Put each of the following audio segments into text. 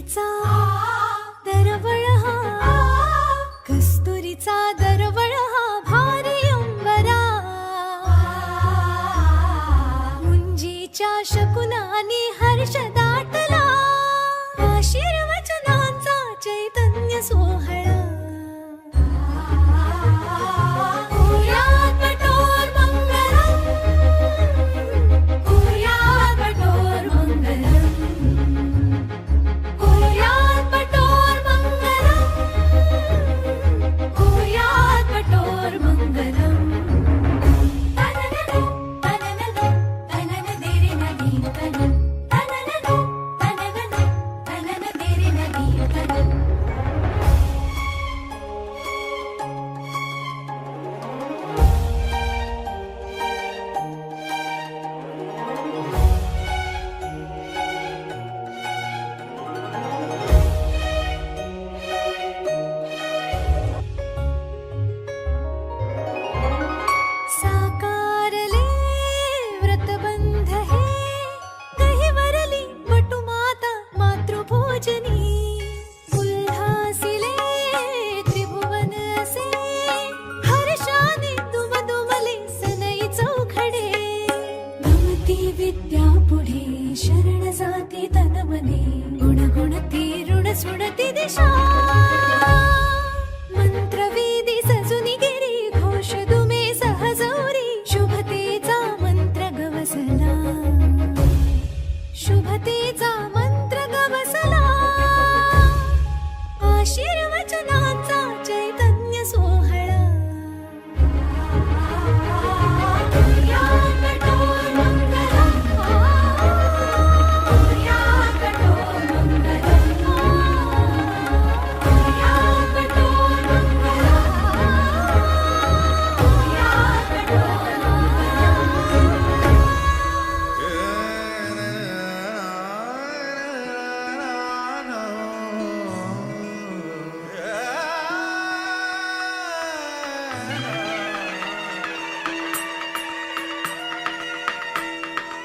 कस्तुरीचा दरवळ हा, कस्तुरीचा दरवळ हा भारी अंबरा, मुंजीच्या शकुनानी हर्ष दाटला, आशीर्वचनांचा चैतन्य सोहळा. विद्या पुढे शरण जाती तन मने, गुण गुणती ऋण सुणती दिशा, मंत्रवेदी सजुनी गिरी, घोष दुमे सहजोरी, शुभतेचा मंत्र गवसला, शुभतेचा मंत्र गवसला, आशीर्वचनांचा चैतन्य सोहळा.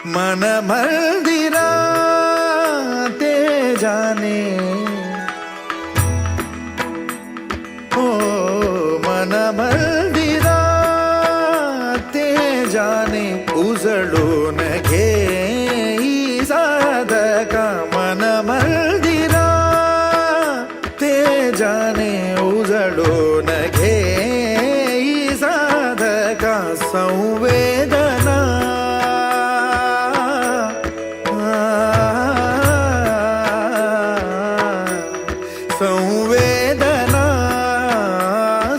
मन मंदिरा ते जाने, ओ मन मंदिरा ते जाने, उजळून घे साधका. मन मंदिरा ते जाने, उजळून घे साधका. संवेदना संवेदना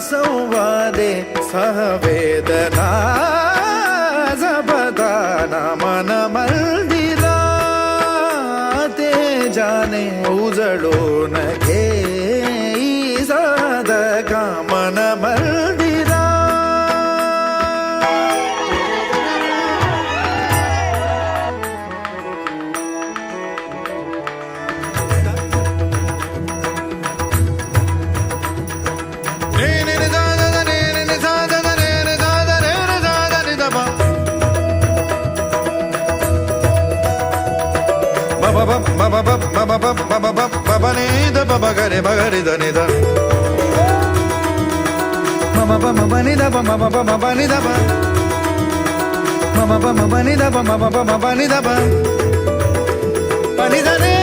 संवादे सहवेदना जपदाना. मन मंदिरा ते जाने, उजळून घे साधका. मन मंदिरा pani da